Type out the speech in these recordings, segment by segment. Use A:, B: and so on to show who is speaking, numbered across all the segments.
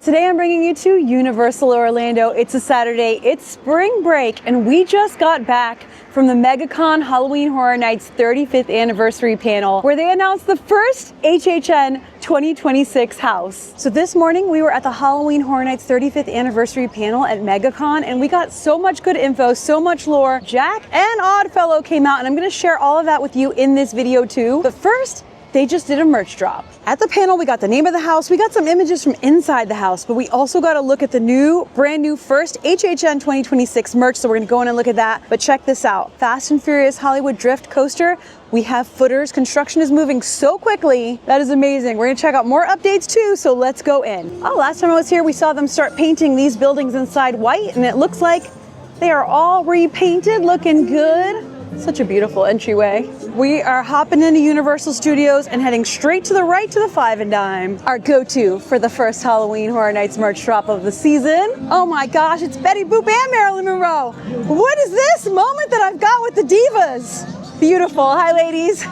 A: Today I'm bringing you to Universal Orlando. It's a Saturday, it's spring break, and we just got back from the MegaCon Halloween Horror Nights 35th anniversary panel where they announced the first HHN 2026 house. So this morning we were at the Halloween Horror Nights 35th anniversary panel at MegaCon and we got so much good info, so much lore. Jack and Oddfellow came out and I'm going to share all of that with you in this video too. But first, they just did a merch drop. At the panel, we got the name of the house, we got some images from inside the house, but we also got a look at the brand new first HHN 2026 merch, so we're gonna go in and look at that. But check this out, Fast and Furious Hollywood Drift Coaster. We have footers, construction is moving so quickly. That is amazing. We're gonna check out more updates too, so let's go in. Oh, last time I was here, we saw them start painting these buildings inside white, and it looks like they are all repainted, looking good. Such a beautiful entryway. We are hopping into Universal Studios and heading straight to the right to the Five and Dime, our go-to for the first Halloween Horror Nights merch drop of the season. Oh my gosh, it's Betty Boop and Marilyn Monroe. What is this moment that I've got with the divas? Beautiful. Hi, ladies.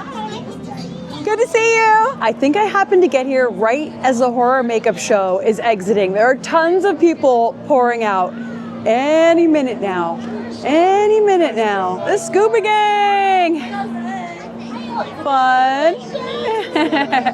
A: Good to see you. I think I happened to get here right as the horror makeup show is exiting. There are tons of people pouring out. Any minute now. Any minute now. The Scuba Gang! Fun.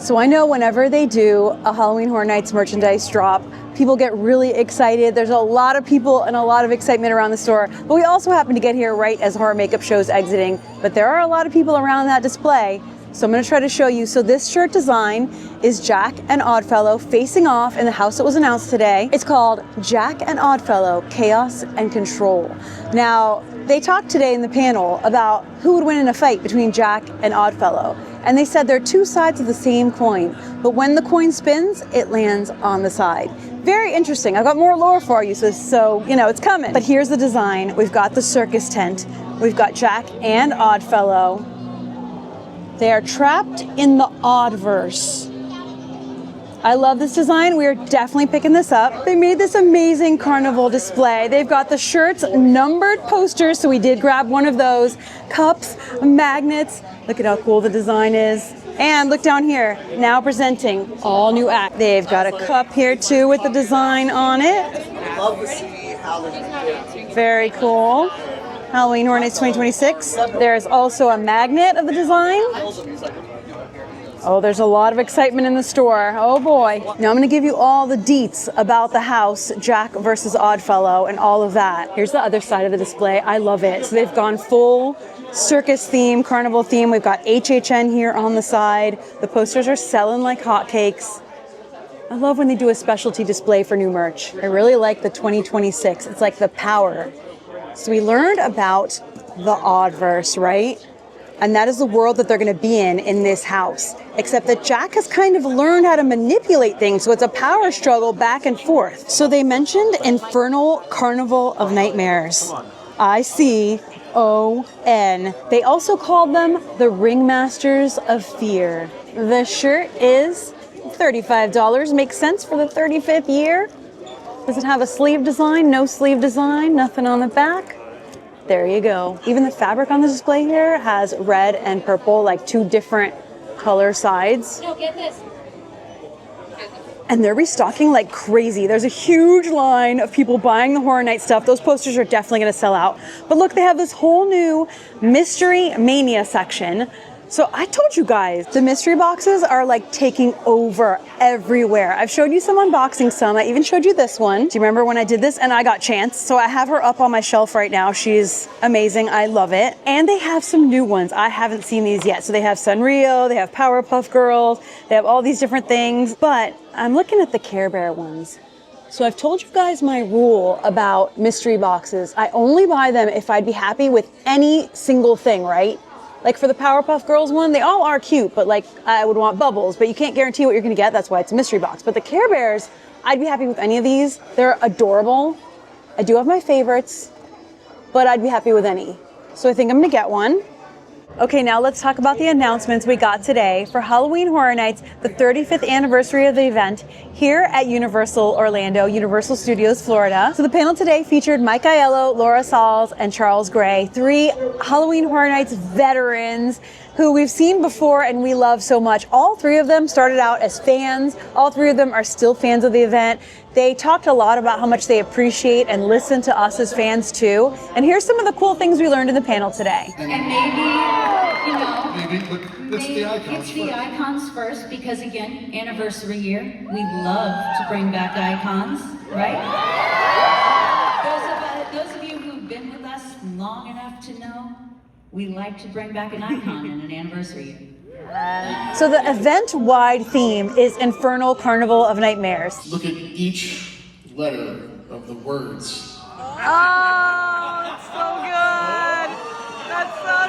A: So I know whenever they do a Halloween Horror Nights merchandise drop, people get really excited. There's a lot of people and a lot of excitement around the store. But we also happen to get here right as horror makeup show's exiting. But there are a lot of people around that display. So I'm going to try to show you. So this shirt design is Jack and Oddfellow facing off in the house that was announced today. It's called Jack and Oddfellow, Chaos and Control. Now, they talked today in the panel about who would win in a fight between Jack and Oddfellow. And they said they're two sides of the same coin. But when the coin spins, it lands on the side. Very interesting. I've got more lore for you, so you know, it's coming. But here's the design. We've got the circus tent. We've got Jack and Oddfellow. They are trapped in the Oddverse. I love this design. We are definitely picking this up. They made this amazing carnival display. They've got the shirts, numbered posters, so we did grab one of those. Cups, magnets. Look at how cool the design is. And look down here, now presenting all new act. They've got a cup here too with the design on it.
B: Love to see Hallows.
A: Very cool. Halloween Horror Nights 2026. There's also a magnet of the design. Oh, there's a lot of excitement in the store. Oh boy. Now I'm going to give you all the deets about the house, Jack versus Oddfellow, and all of that. Here's the other side of the display. I love it. So they've gone full circus theme, carnival theme. We've got HHN here on the side. The posters are selling like hotcakes. I love when they do a specialty display for new merch. I really like the 2026. It's like the power. So we learned about the Oddverse, right? And that is the world that they're going to be in this house. Except that Jack has kind of learned how to manipulate things, so it's a power struggle back and forth. So they mentioned Infernal Carnival of Nightmares. ICON. They also called them the Ringmasters of Fear. The shirt is $35. Makes sense for the 35th year. Does it have a sleeve design? No sleeve design, nothing on the back. There you go. Even the fabric on the display here has red and purple, like two different color sides.
C: No, get this.
A: And they're restocking like crazy. There's a huge line of people buying the Horror Night stuff. Those posters are definitely gonna sell out. But look, they have this whole new Mystery Mania section. So I told you guys, the mystery boxes are like taking over everywhere. I've showed you some unboxing, some. I even showed you this one. Do you remember when I did this? And I got Chance. So I have her up on my shelf right now. She's amazing. I love it. And they have some new ones. I haven't seen these yet. So they have Sanrio, they have Powerpuff Girls, they have all these different things. But I'm looking at the Care Bear ones. So I've told you guys my rule about mystery boxes. I only buy them if I'd be happy with any single thing, right? Like for the Powerpuff Girls one, they all are cute, but like I would want bubbles, but you can't guarantee what you're gonna get. That's why it's a mystery box. But the Care Bears, I'd be happy with any of these. They're adorable. I do have my favorites, but I'd be happy with any. So I think I'm gonna get one. Okay, now let's talk about the announcements we got today for Halloween Horror Nights, the 35th anniversary of the event here at Universal Orlando, Universal Studios, Florida. So the panel today featured Mike Aiello, Laura Sauls, and Charles Gray, three Halloween Horror Nights veterans who we've seen before and we love so much. All three of them started out as fans. All three of them are still fans of the event. They talked a lot about how much they appreciate and listen to us as fans too. And here's some of the cool things we learned in the panel today.
C: And maybe, you know,
D: but it's the icons
C: it's the
D: first.
C: icons first, because again, anniversary year, we love to bring back icons, right? Those of you who've been with us long enough to know, we like to bring back an icon in an anniversary year.
A: So the event-wide theme is Infernal Carnival of Nightmares.
D: Look at each letter of the words.
A: Oh, that's so good. That's so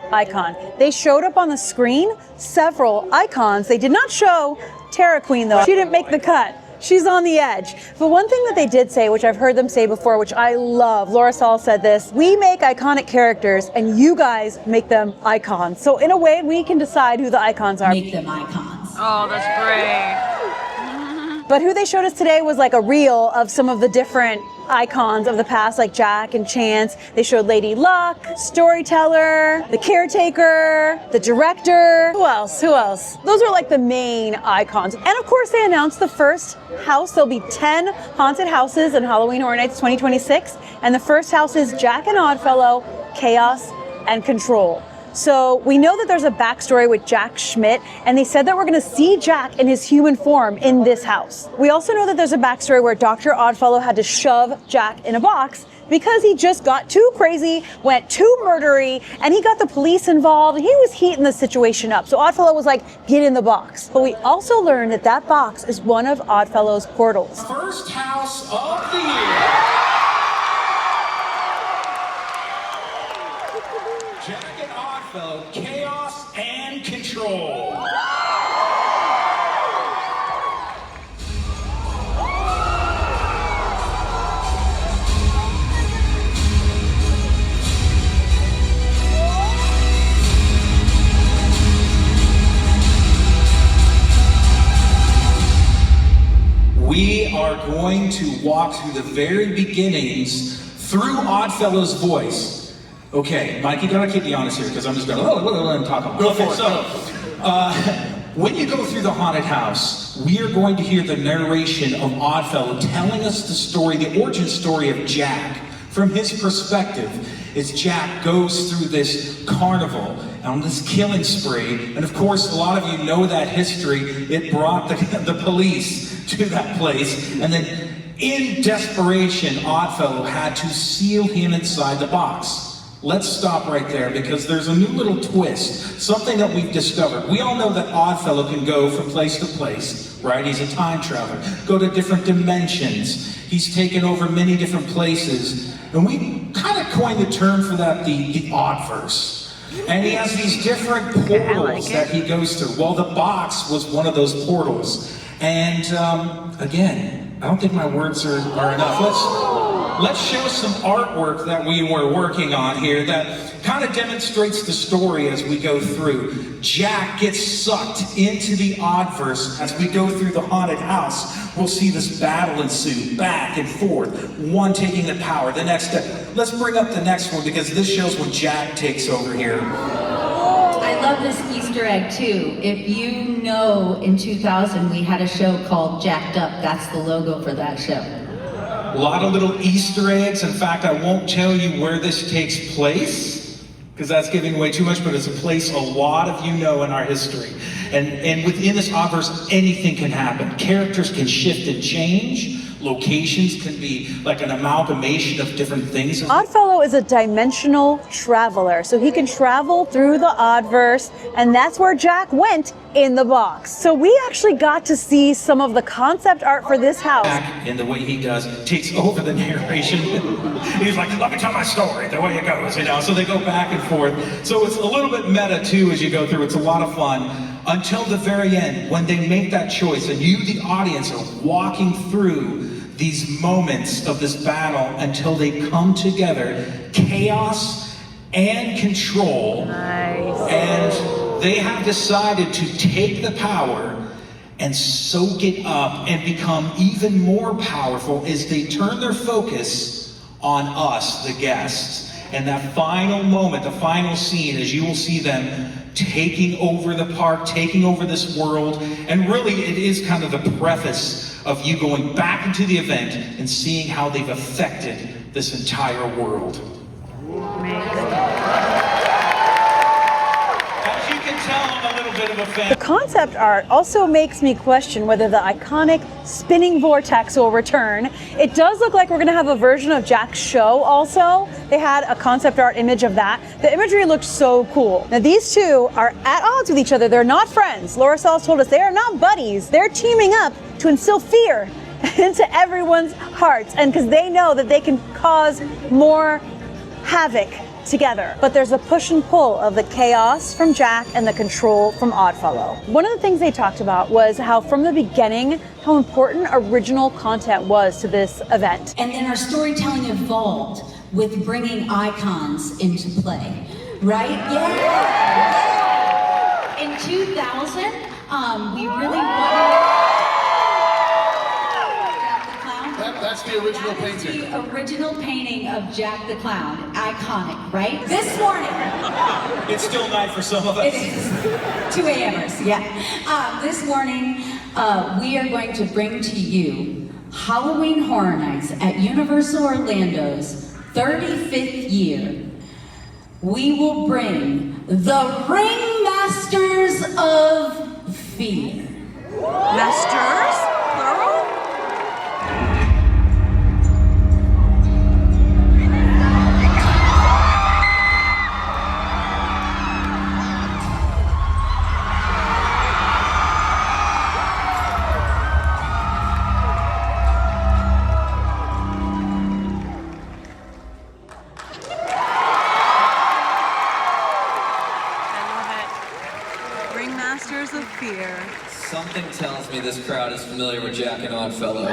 A: good. Icon. They showed up on the screen, several icons. They did not show Terra Queen though. She didn't make the cut. She's on the edge. But one thing that they did say, which I've heard them say before, which I love, Laura Saul said this, we make iconic characters and you guys make them icons. So in a way, we can decide who the icons are.
C: Make them icons.
A: Oh, that's great. But who they showed us today was like a reel of some of the different icons of the past, like Jack and Chance. They showed Lady Luck, Storyteller, the Caretaker, the Director. Who else? Who else? Those are like the main icons. And of course, they announced the first house. There'll be 10 haunted houses in Halloween Horror Nights 2026. And the first house is Jack and Oddfellow, Chaos, and Control. So we know that there's a backstory with Jack Schmidt, and they said that we're going to see Jack in his human form in this house. We also know that there's a backstory where Dr. Oddfellow had to shove Jack in a box because he just got too crazy, went too murdery, and he got the police involved. He was heating the situation up. So Oddfellow was like, get in the box. But we also learned that that box is one of Oddfellow's portals.
E: First house of the year. Jack and Oddfellow, Chaos and Control. We are going to walk through the very beginnings through Oddfellow's voice. Okay, Mike, you gotta keep me honest here because I'm just gonna talk about it.
D: Go for it.
E: So, when you go through the haunted house, we are going to hear the narration of Oddfellow telling us the story, the origin story of Jack from his perspective. As Jack goes through this carnival on this killing spree, and of course, a lot of you know that history. It brought the police to that place, and then in desperation, Oddfellow had to seal him inside the box. Let's stop right there because there's a new little twist, something that we've discovered. We all know that Oddfellow can go from place to place, right? He's a time traveler, go to different dimensions. He's taken over many different places. And we kind of coined the term for that, the Oddverse. And he has these different portals that he goes through. Well, the box was one of those portals. And again, I don't think my words are enough. Let's show some artwork that we were working on here that kind of demonstrates the story as we go through. Jack gets sucked into the Oddverse. As we go through the haunted house, we'll see this battle ensue, back and forth, one taking the power, the next step. Let's bring up the next one because this shows when Jack takes over here.
C: I love this Easter egg too. If you know, in 2000 we had a show called Jacked Up. That's the logo for that show.
E: A lot of little Easter eggs. In fact, I won't tell you where this takes place because that's giving away too much, but it's a place a lot of you know in our history. And within this Oddverse, anything can happen. Characters can shift and change. Locations can be like an amalgamation of different things.
A: Oddfellow is a dimensional traveler, so he can travel through the Oddverse, and that's where Jack went in the box. So we actually got to see some of the concept art for this house.
E: Jack, in the way he does, takes over the narration. He's like, let me tell my story, the way it goes, you know? So they go back and forth. So it's a little bit meta too as you go through. It's a lot of fun. Until the very end, when they make that choice, and you, the audience, are walking through these moments of this battle until they come together, chaos and control.
A: Nice.
E: And they have decided to take the power and soak it up and become even more powerful as they turn their focus on us, the guests. And that final moment, the final scene, as you will see them taking over the park, taking over this world, and really it is kind of the preface of you going back into the event and seeing how they've affected this entire world. As you can tell, I'm a little bit of a fan.
A: The concept art also makes me question whether the iconic spinning vortex will return. It does look like we're going to have a version of Jack's show also. They had a concept art image of that. The imagery looked so cool. Now these two are at odds with each other. They're not friends. Laura Sells told us they are not buddies. They're teaming up to instill fear into everyone's hearts, and because they know that they can cause more havoc together. But there's a push and pull of the chaos from Jack and the control from Oddfellow. One of the things they talked about was how from the beginning, how important original content was to this event.
C: And then our storytelling evolved with bringing icons into play, right? Yeah! In 2000, we really wanted...
D: That's the original painting.
C: That's the original painting of Jack the Clown. Iconic, right? This morning.
E: It's still night for some of us.
C: It is. 2 a.m.ers, yeah. This morning, we are going to bring to you Halloween Horror Nights at Universal Orlando's 35th year. We will bring the Ringmasters of Fear.
A: Masters? Plural? Ringmasters of Fear.
F: Something tells me this crowd is familiar with Jack and Oddfellow.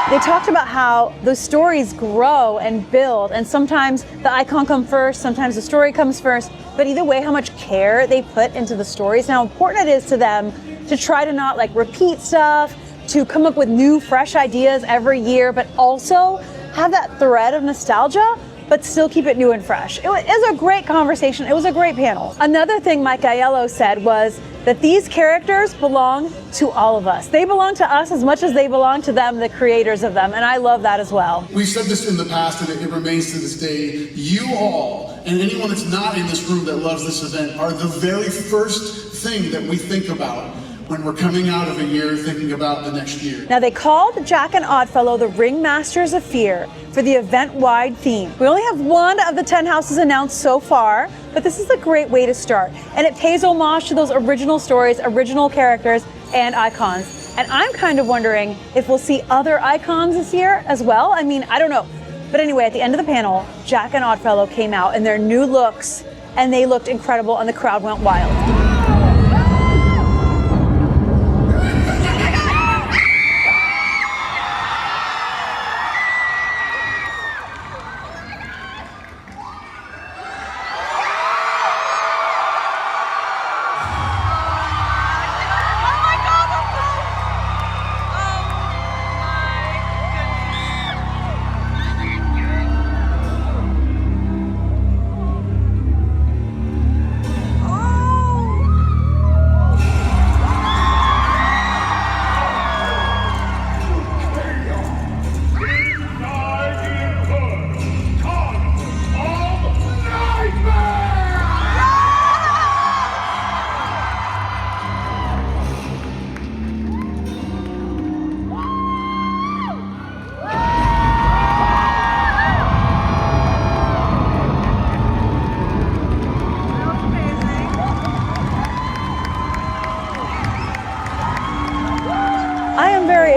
A: They talked about how those stories grow and build, and sometimes the icon comes first, sometimes the story comes first, but either way, how much care they put into the stories and how important it is to them to try to not like repeat stuff, to come up with new, fresh ideas every year, but also have that thread of nostalgia, but still keep it new and fresh. It was a great conversation. It was a great panel. Another thing Mike Aiello said was that these characters belong to all of us. They belong to us as much as they belong to them, the creators of them, and I love that as well.
D: We've said this in the past, and it remains to this day. You all, and anyone that's not in this room that loves this event, are the very first thing that we think about when we're coming out of a year thinking about the next year.
A: Now they called Jack and Oddfellow the Ringmasters of Fear for the event-wide theme. We only have one of the 10 houses announced so far, but this is a great way to start. And it pays homage to those original stories, original characters, and icons. And I'm kind of wondering if we'll see other icons this year as well. I mean, I don't know. But anyway, at the end of the panel, Jack and Oddfellow came out in their new looks, and they looked incredible, and the crowd went wild.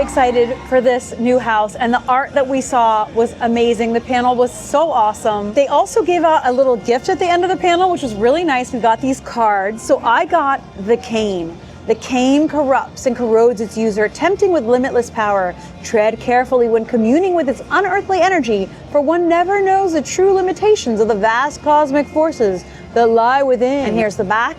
A: Excited for this new house, and the art that we saw was amazing. The panel was so awesome. They also gave out a little gift at the end of the panel, which was really nice. We got these cards. So I got the cane. The cane corrupts and corrodes its user, tempting with limitless power. Tread carefully when communing with its unearthly energy, for one never knows the true limitations of the vast cosmic forces that lie within. And here's the back.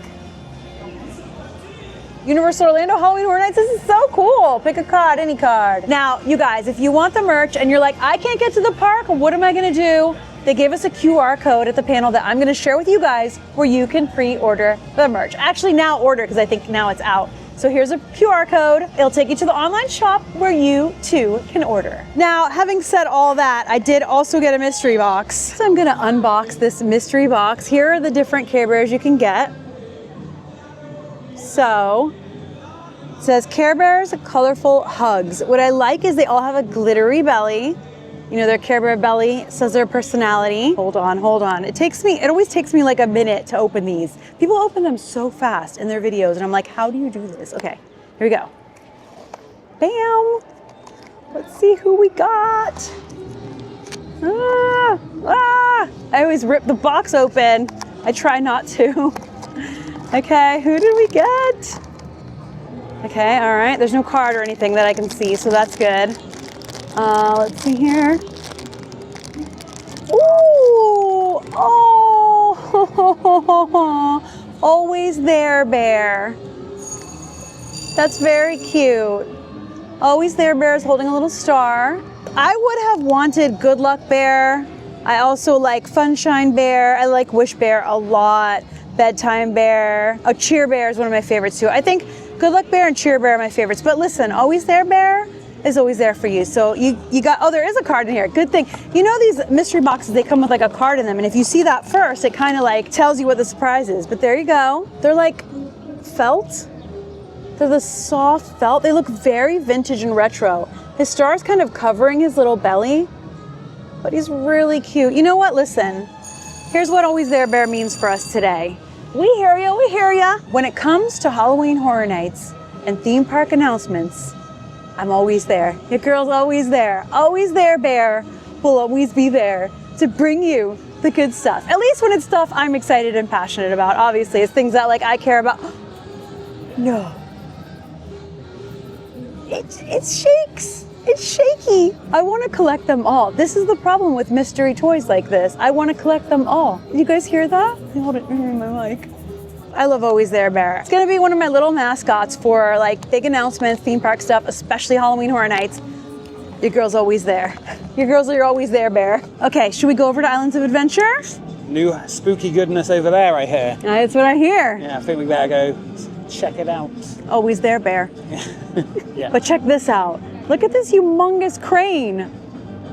A: Universal Orlando Halloween Horror Nights, this is so cool. Pick a card, any card. Now, you guys, if you want the merch and you're like, I can't get to the park, what am I gonna do? They gave us a QR code at the panel that I'm gonna share with you guys where you can pre-order the merch. Actually, now order, because I think now it's out. So here's a QR code. It'll take you to the online shop where you too can order. Now, having said all that, I did also get a mystery box. So I'm gonna unbox this mystery box. Here are the different Care Bears you can get. So, it says Care Bears Colorful Hugs. What I like is they all have a glittery belly. You know, their Care Bear belly says their personality. Hold on. It always takes me like a minute to open these. People open them so fast in their videos and I'm like, how do you do this? Okay, here we go. Bam! Let's see who we got. I always rip the box open. I try not to. Okay, who did we get? Okay, all right. There's no card or anything that I can see, so that's good. Let's see here. Ooh! Oh! Always There Bear. That's very cute. Always There Bear is holding a little star. I would have wanted Good Luck Bear. I also like Funshine Bear. I like Wish Bear a lot. Bedtime Bear. Oh, Cheer Bear is one of my favorites too. I think Good Luck Bear and Cheer Bear are my favorites. But listen, Always There Bear is always there for you. So you got, oh, there is a card in here. Good thing. You know these mystery boxes, they come with like a card in them. And if you see that first, it kind of like tells you what the surprise is. But there you go. They're like felt. They're the soft felt. They look very vintage and retro. His star is kind of covering his little belly, but he's really cute. You know what? Listen, here's what Always There Bear means for us today. We hear ya, we hear ya. When it comes to Halloween Horror Nights and theme park announcements, I'm always there. Your girl's always there. Always There Bear will always be there to bring you the good stuff. At least when it's stuff I'm excited and passionate about. Obviously, it's things that like I care about. No. It shakes. It's shaky. I want to collect them all. This is the problem with mystery toys like this. I want to collect them all. You guys hear that? Hold it in my mic. I love Always There Bear. It's gonna be one of my little mascots for like big announcements, theme park stuff, especially Halloween Horror Nights. Your girl's always there. Your girls are Always There Bear. Okay, should we go over to Islands of Adventure?
G: New spooky goodness over there, I hear.
A: That's what I hear.
G: Yeah, I think we better go check it out.
A: Always There Bear.
G: Yeah.
A: But check this out. Look at this humongous crane.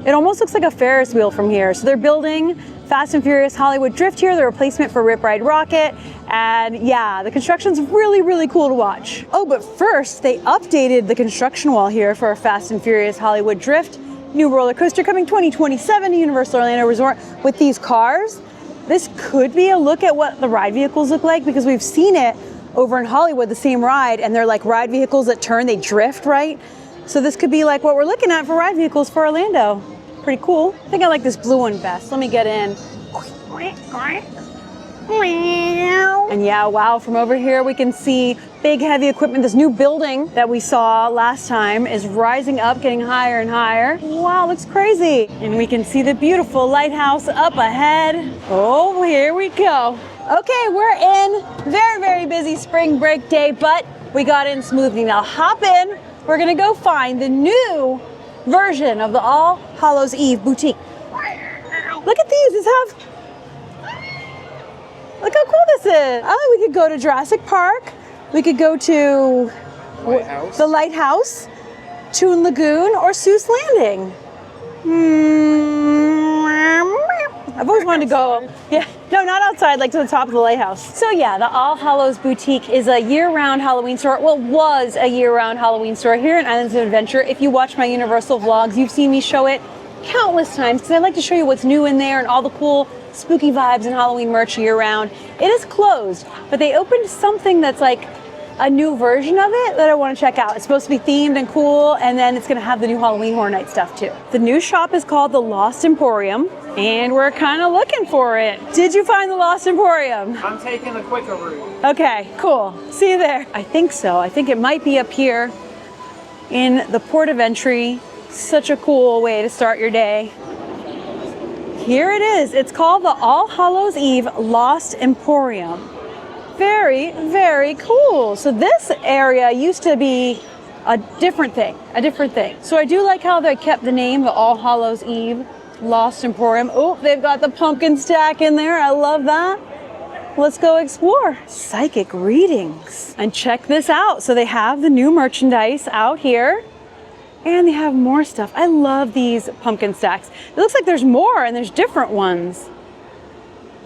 A: It almost looks like a Ferris wheel from here. So they're building Fast and Furious Hollywood Drift here, the replacement for Rip Ride Rocket. And yeah, the construction's really, really cool to watch. Oh, but first, they updated the construction wall here for Fast and Furious Hollywood Drift. New roller coaster coming 2027 to Universal Orlando Resort with these cars. This could be a look at what the ride vehicles look like because we've seen it over in Hollywood, the same ride, and they're like ride vehicles that turn, they drift, right? So this could be like what we're looking at for ride vehicles for Orlando. Pretty cool. I think I like this blue one best. Let me get in. And yeah, wow, from over here we can see big heavy equipment. This new building that we saw last time is rising up, getting higher and higher. Wow, looks crazy. And we can see the beautiful lighthouse up ahead. Oh, here we go. Okay, we're in. Very, very busy spring break day, but we got in smoothly. Now hop in. We're gonna go find the new version of the All Hallows Eve boutique. Look at these. Look how cool this is. Oh, we could go to Jurassic Park. We could go to the Lighthouse, Toon Lagoon, or Seuss Landing. I've always wanted to go. Yeah, no, not outside, like to the top of the lighthouse. So yeah, the All Hallows Boutique is a year-round Halloween store. Well, was a year-round Halloween store here in Islands of Adventure. If you watch my Universal vlogs, you've seen me show it countless times because I like to show you what's new in there and all the cool spooky vibes and Halloween merch year-round. It is closed, but they opened something that's like a new version of it that I want to check out. It's supposed to be themed and cool, and then it's going to have the new Halloween Horror Night stuff too. The new shop is called the Lost Emporium, and we're kind of looking for it. Did you find the Lost Emporium?
G: I'm taking the quicker route.
A: Okay, cool. See you there. I think so. I think it might be up here in the port of entry. Such a cool way to start your day. Here it is. It's called the All Hallows Eve Lost Emporium. Very, very cool. So this area used to be a different thing. So I do like how they kept the name, the All Hallows Eve Lost Emporium. Oh, they've got the pumpkin stack in there. I love that. let's go explore. Psychic readings. And check this out. So they have the new merchandise out here. And they have more stuff. I love these pumpkin stacks. It looks like there's more and there's different ones.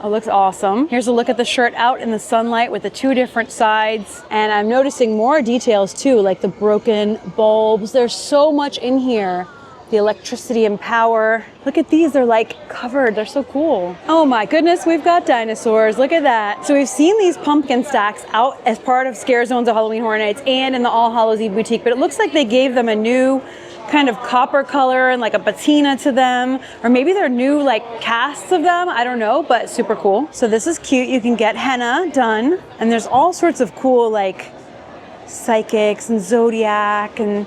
A: Oh, looks awesome. Here's a look at the shirt out in the sunlight with the two different sides. And I'm noticing more details too, like the broken bulbs. There's so much in here. The electricity and power. Look at these, they're like covered. They're so cool. Oh my goodness, we've got dinosaurs. Look at that. So we've seen these pumpkin stacks out as part of Scare Zones of Halloween Horror Nights and in the All Hallows Eve boutique, but it looks like they gave them a new kind of copper color and like a patina to them, or maybe they're new like casts of them, I don't know, but super cool. So this is cute. You can get henna done, and there's all sorts of cool like psychics and zodiac and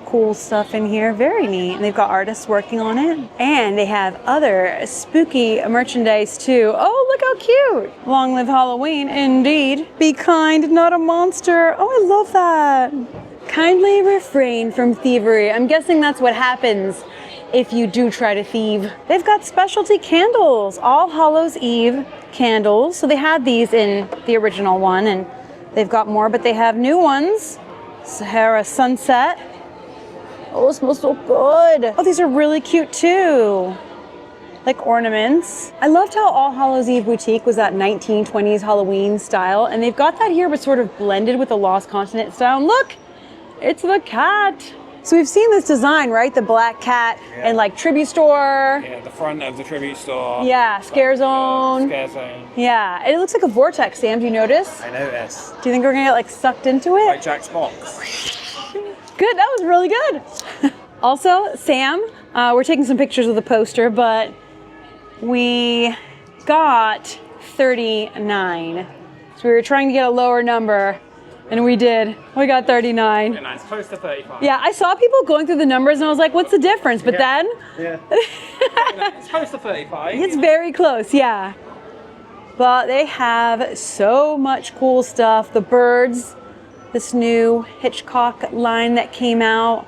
A: cool stuff in here. Very neat. And they've got artists working on it, and they have other spooky merchandise too. Oh, look how cute. Long live Halloween, indeed. Be kind, not a monster. Oh, I love that. Kindly refrain from thievery. I'm guessing that's what happens if you do try to thieve. They've got specialty candles, All Hallows Eve candles. So they had these in the original one, and they've got more, but they have new ones. Sahara Sunset. Oh, it smells so good. Oh, these are really cute too. Like ornaments. I loved how All Hallows Eve boutique was that 1920s Halloween style, and they've got that here, but sort of blended with the Lost Continent style. And look, it's the cat. So we've seen this design, right? The black cat and like tribute store.
G: Yeah, the front of the tribute store.
A: Yeah, Scare Zone.
G: Scare Zone.
A: Yeah, and it looks like a vortex, Sam. Do you notice?
G: I noticed.
A: Do you think we're gonna get like sucked into it?
G: Like Jack's box.
A: Good, that was really good. Also, Sam, we're taking some pictures of the poster, but we got 39. So we were trying to get a lower number, and we did. We got 39.
G: Yeah, it's close to 35.
A: Yeah, I saw people going through the numbers, and I was like, what's the difference? But then,
G: Yeah. It's close to 35.
A: it's very close, yeah. But they have so much cool stuff. The birds, this new Hitchcock line that came out,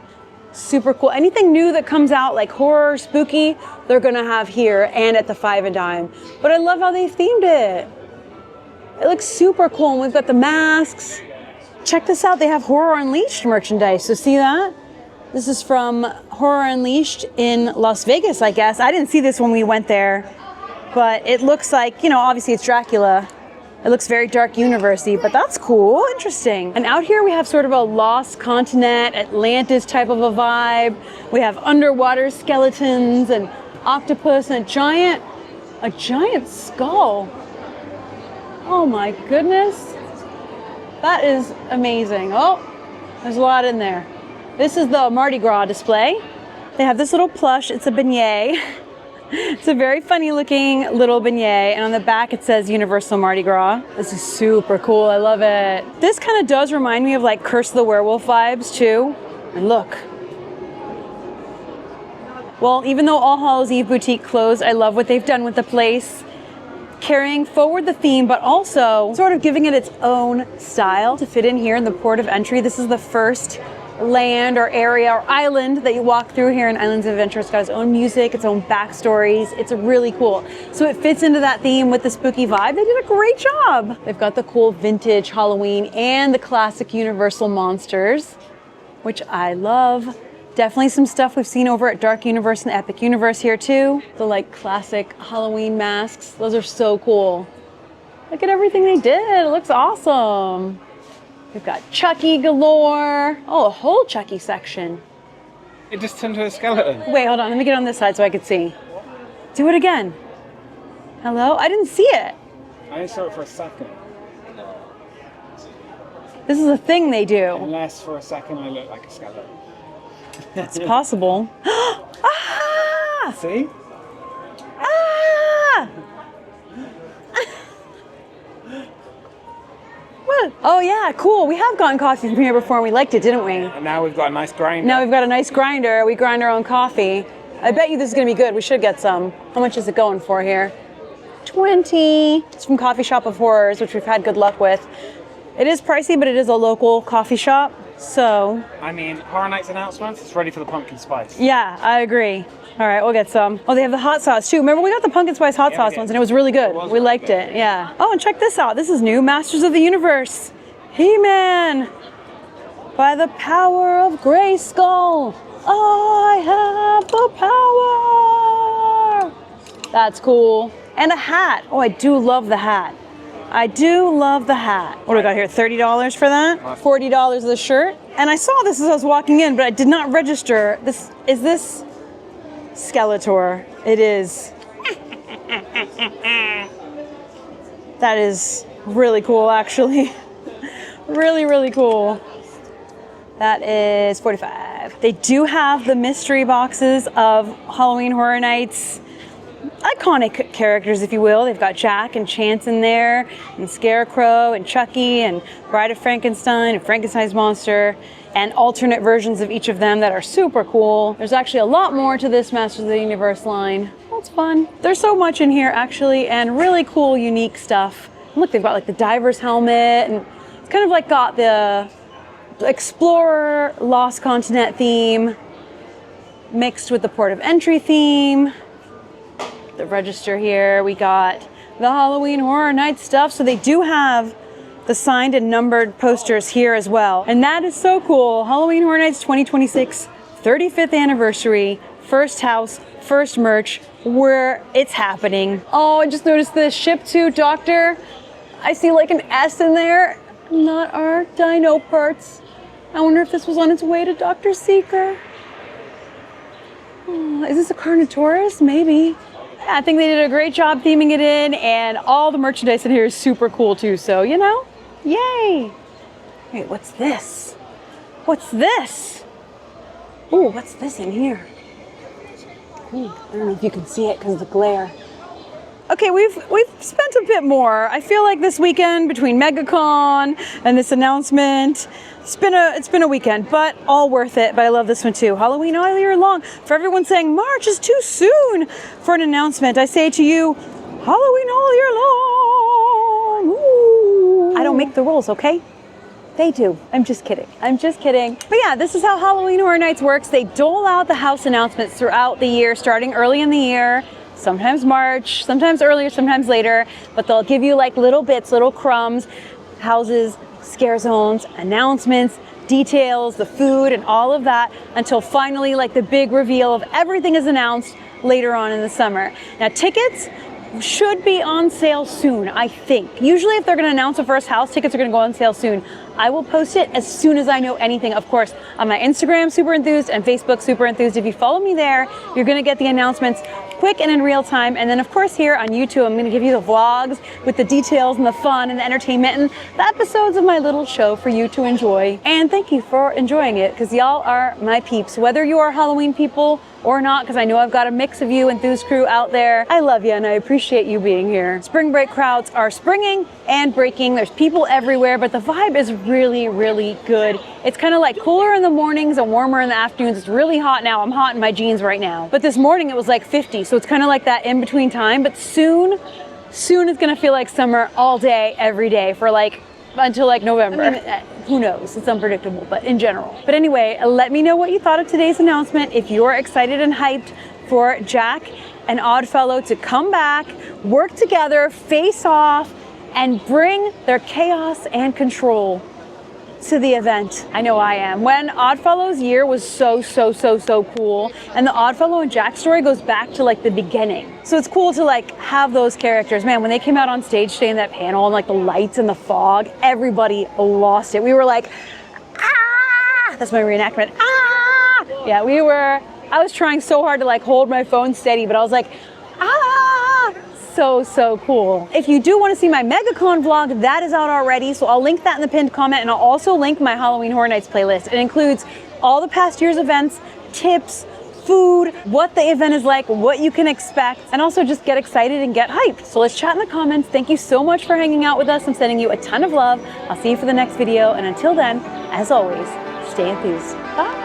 A: super cool. Anything new that comes out, like horror, spooky, they're gonna have here and at the 5 and Dime. But I love how they themed it. It looks super cool, and we've got the masks. Check this out, they have Horror Unleashed merchandise, so see that? This is from Horror Unleashed in Las Vegas, I guess. I didn't see this when we went there, but it looks like, you know, obviously it's Dracula. It looks very dark universe-y, but that's cool, interesting. And out here we have sort of a Lost Continent, Atlantis type of a vibe. We have underwater skeletons and octopus and a giant skull. Oh my goodness. That is amazing. Oh, there's a lot in there. This is the Mardi Gras display. They have this little plush, it's a beignet. It's a very funny looking little beignet, and on the back it says Universal Mardi Gras. This is super cool, I love it. This kind of does remind me of like Curse of the Werewolf vibes too. And look. Well, even though All Hallows Eve boutique closed, I love what they've done with the place. Carrying forward the theme, but also sort of giving it its own style to fit in here in the port of entry. This is the first land or area or island that you walk through here in Islands of Adventure. It's got its own music, its own backstories. It's really cool. So it fits into that theme with the spooky vibe. They did a great job. They've got the cool vintage Halloween and the classic Universal monsters, which I love. Definitely some stuff we've seen over at Dark Universe and Epic Universe here too. The like classic Halloween masks. Those are so cool. Look at everything they did. It looks awesome. We've got Chucky galore. Oh, a whole Chucky section.
G: It just turned to a skeleton.
A: Wait, hold on. Let me get on this side so I could see. Do it again. Hello? I didn't see it.
G: I only saw it for a second.
A: This is a thing they do.
G: Unless for a second I look like a skeleton.
A: It's possible. Ah!
G: See?
A: Ah! What? Oh yeah, cool. We have gotten coffee from here before and we liked it, didn't we?
G: And now we've got a nice grinder.
A: Now we've got a nice grinder. We grind our own coffee. I bet you this is gonna be good. We should get some. How much is it going for here? 20. It's from Coffee Shop of Horrors, which we've had good luck with. It is pricey, but it is a local coffee shop. So,
G: I mean, Horror Nights announcements, it's ready for the pumpkin spice.
A: yeah, I agree. All right, we'll get some. Oh, they have the hot sauce too. Remember, we got the pumpkin spice hot sauce ones and it was really good. We liked it, yeah. Oh, and check this out. This is new. Masters of the Universe. He-Man. By the power of Grayskull, I have the power. That's cool. And a hat. Oh, I do love the hat. I do love the hat. What do we got here? $30 for that? $40 the shirt. And I saw this as I was walking in, but I did not register. Is this Skeletor? It is. That is really cool, actually. Really, really cool. That is $45. They do have the mystery boxes of Halloween Horror Nights. Iconic characters, if you will. They've got Jack and Chance in there, and Scarecrow and Chucky and Bride of Frankenstein and Frankenstein's monster, and alternate versions of each of them that are super cool. There's actually a lot more to this Masters of the Universe line. That's fun. There's so much in here actually, and really cool, unique stuff. Look, they've got like the diver's helmet, and it's kind of like got the Explorer Lost Continent theme mixed with the Port of Entry theme. The register here, we got the Halloween Horror Nights stuff. So they do have the signed and numbered posters here as well. And that is so cool. Halloween Horror Nights 2026, 35th anniversary, first house, first merch, where it's happening. Oh, I just noticed this, ship to Doctor. I see like an S in there, not our dino parts. I wonder if this was on its way to Dr. Seeker. Oh, is this a Carnotaurus? Maybe. I think they did a great job theming it in, and all the merchandise in here is super cool too, so you know, yay. Wait, what's this? What's this? Ooh, what's this in here? Ooh, I don't know if you can see it because of the glare. Okay, we've spent a bit more. I feel like this weekend between MegaCon and this announcement, it's been a weekend, but all worth it. But I love this one too. Halloween all year long. For everyone saying March is too soon for an announcement, I say to you, Halloween all year long. Ooh. I don't make the rules, okay? They do. I'm just kidding. I'm just kidding. But yeah, this is how Halloween Horror Nights works. They dole out the house announcements throughout the year, starting early in the year. Sometimes March, sometimes earlier, sometimes later, but they'll give you like little bits, little crumbs, houses, scare zones, announcements, details, the food, and all of that until finally like the big reveal of everything is announced later on in the summer. Now tickets should be on sale soon, I think. Usually if they're gonna announce the first house, tickets are gonna go on sale soon. I will post it as soon as I know anything, of course, on my Instagram, Super Enthused, and Facebook, Super Enthused. If you follow me there, you're gonna get the announcements quick and in real time. And then of course here on YouTube, I'm gonna give you the vlogs with the details and the fun and the entertainment and the episodes of my little show for you to enjoy. And thank you for enjoying it, because y'all are my peeps. Whether you are Halloween people or not, because I know I've got a mix of you Enthused crew out there. I love you and I appreciate you being here. Spring break crowds are springing and breaking. There's people everywhere, but the vibe is really, really good. It's kind of like cooler in the mornings and warmer in the afternoons. It's really hot now. I'm hot in my jeans right now. But this morning it was like 50, so it's kind of like that in between time. But soon it's gonna feel like summer all day, every day for like until like November. I mean, who knows? It's unpredictable, but in general. But anyway, let me know what you thought of today's announcement. If you're excited and hyped for Jack and Oddfellow to come back, work together, face off, and bring their chaos and control to the event. I know I am. When Oddfellow's year was so cool, and the Oddfellow and Jack story goes back to like the beginning. So it's cool to like have those characters. Man, when they came out on stage today in that panel and like the lights and the fog, everybody lost it. We were like, ah! That's my reenactment. Ah! Yeah, I was trying so hard to like hold my phone steady, but I was like, ah! So cool. If you do want to see my MegaCon vlog, that is out already, so I'll link that in the pinned comment, and I'll also link my Halloween Horror Nights playlist. It includes all the past year's events, tips, food, what the event is like, what you can expect, and also just get excited and get hyped. So let's chat in the comments. Thank you so much for hanging out with us. I'm sending you a ton of love. I'll see you for the next video, and until then, as always, stay enthused. Bye.